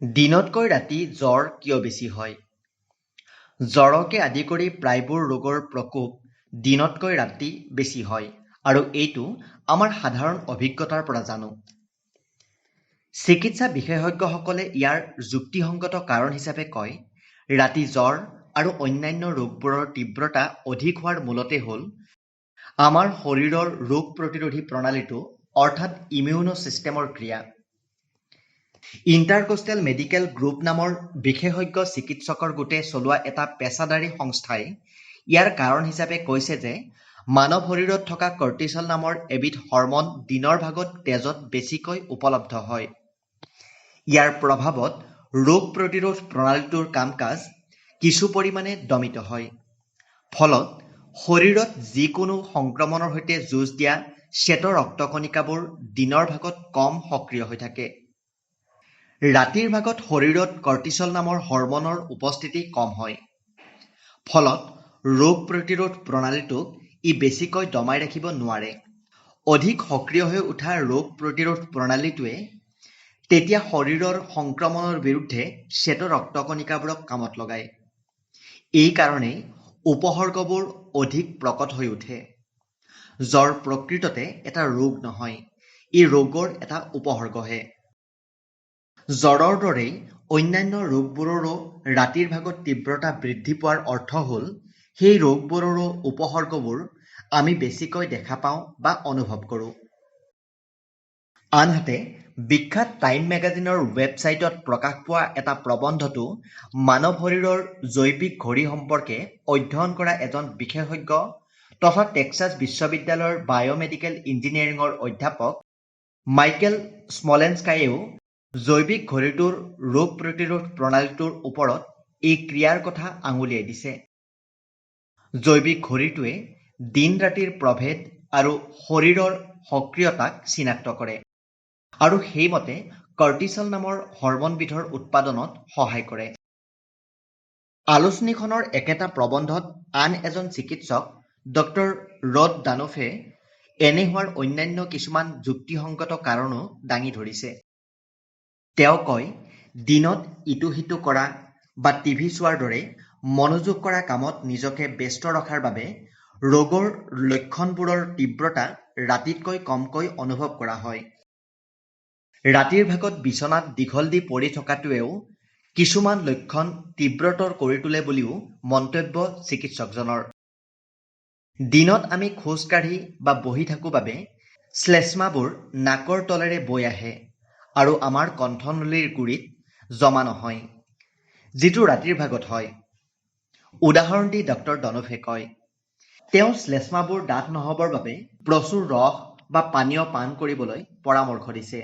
দিনতকৈ ৰাতি জ্বৰ কিয় বেছি হয়? জ্বৰকে আদি কৰি প্ৰায়বোৰ ৰোগৰ প্ৰকোপ দিনতকৈ ৰাতি বেছি হয় আৰু এইটো আমাৰ সাধাৰণ অভিজ্ঞতাৰ পৰা জানো। চিকিৎসা বিশেষজ্ঞসকলে ইয়াৰ যুক্তিসংগত কাৰণ হিচাপে কয়, ৰাতি জ্বৰ আৰু অন্যান্য ৰোগবোৰৰ তীব্ৰতা অধিক হোৱাৰ মূলতে হ'ল আমাৰ শৰীৰৰ ৰোগ প্ৰতিৰোধী প্ৰণালীটো অৰ্থাৎ ইমিউনো ছিষ্টেমৰ ক্ৰিয়া। ইণ্টাৰকোষ্টেল মেডিকেল গ্ৰুপ নামৰ বিশেষজ্ঞ চিকিৎসকৰ গোটে চলোৱা এটা পেছাদাৰী সংস্থাই ইয়াৰ কাৰণ হিচাপে কৈছে যে মানৱ শৰীৰত থকা কৰ্টিচল নামৰ এবিধ হৰমন দিনৰ ভাগত তেজত বেছিকৈ উপলব্ধ হয়। ইয়াৰ প্ৰভাৱত ৰোগ প্ৰতিৰোধ প্ৰণালীটোৰ কাম-কাজ কিছু পৰিমাণে দমিত হয়। ফলত শৰীৰত যিকোনো সংক্ৰমণৰ সৈতে যুঁজ দিয়া শ্বেত ৰক্তকণিকাবোৰ দিনৰ ভাগত কম সক্ৰিয় হৈ থাকে। ৰাতিৰ ভাগত শৰীৰত কৰ্টিচল নামৰ হৰমনৰ উপস্থিতি কম হয়। ফলত ৰোগ প্ৰতিৰোধ প্ৰণালীটোক ই বেছিকৈ দমাই ৰাখিব নোৱাৰে। অধিক সক্ৰিয় হৈ উঠা ৰোগ প্ৰতিৰোধ প্ৰণালীটোৱে তেতিয়া শৰীৰৰ সংক্ৰমণৰ বিৰুদ্ধে শ্বেত ৰক্তকণিকাবোৰক কামত লগায়। এই কাৰণেই উপসৰ্গবোৰ অধিক প্ৰকট হৈ উঠে। জ্বৰ প্ৰকৃততে এটা ৰোগ নহয়, ই ৰোগৰ এটা উপসৰ্গহে। জ্বৰৰ দৰেই অন্যান্য ৰোগবোৰৰো ৰাতিৰ ভাগত তীব্ৰতা বৃদ্ধি পোৱাৰ অৰ্থ হ'ল সেই ৰোগবোৰৰো উপসৰ্গবোৰ আমি বেছিকৈ দেখা পাওঁ বা অনুভৱ কৰোঁ। আনহাতে বিখ্যাত টাইম মেগাজিনৰ ৱেবছাইটত প্ৰকাশ পোৱা এটা প্ৰবন্ধটো মানৱ শৰীৰৰ জৈৱিক ঘড়ী সম্পৰ্কে অধ্যয়ন কৰা এজন বিশেষজ্ঞ তথা টেক্সাছ বিশ্ববিদ্যালয়ৰ বায়'মেডিকেল ইঞ্জিনিয়াৰিঙৰ অধ্যাপক মাইকেল স্মলেনস্কাইয়েও জৈৱিক ঘড়ীটোৰ ৰোগ প্ৰতিৰোধ প্ৰণালীটোৰ ওপৰত এই ক্ৰিয়াৰ কথা আঙুলিয়াই দিছে। জৈৱিক ঘড়ীটোৱে দিন-ৰাতিৰ প্ৰভেদ আৰু শৰীৰৰ সক্ৰিয়তাক চিনাক্ত কৰে আৰু সেইমতে কৰ্টিচল নামৰ হৰমনবিধৰ উৎপাদনত সহায় কৰে। আলোচনীখনৰ একেটা প্ৰবন্ধত আন এজন চিকিৎসক ড ৰড ডানোফে এনে হোৱাৰ অন্যান্য কিছুমান যুক্তিসংগত কাৰণো দাঙি ধৰিছে। তেওঁ কয়, দিনত ইটো-সিটো কৰা বা টিভি চোৱাৰ দৰে মনোযোগ কৰা কামত নিজকে ব্যস্ত ৰখাৰ বাবে ৰোগৰ লক্ষণবোৰৰ তীব্ৰতা ৰাতিতকৈ কমকৈ অনুভৱ কৰা হয়। ৰাতিৰ ভাগত বিচনাত দীঘল দি পৰি থকাটোৱেও কিছুমান লক্ষণ তীব্ৰতৰ কৰি তোলে বুলিও মন্তব্য চিকিৎসকজনৰ। দিনত আমি খোজ কাঢ়ি বা বহি থাকোঁ বাবে শ্লেষ্মাবোৰ নাকৰ তলেৰে বৈ আহে আৰু আমাৰ কণ্ঠনলীৰ গুৰিত জমা নহয়, যিটো ৰাতিৰ ভাগত হয়। উদাহৰণ দি ড ডনোফে কয়, তেওঁ শ্লেষ্মাবোৰ ডাঠ নহ'বৰ বাবে প্ৰচুৰ ৰস বা পানীয় পান কৰিবলৈ পৰামৰ্শ দিছে।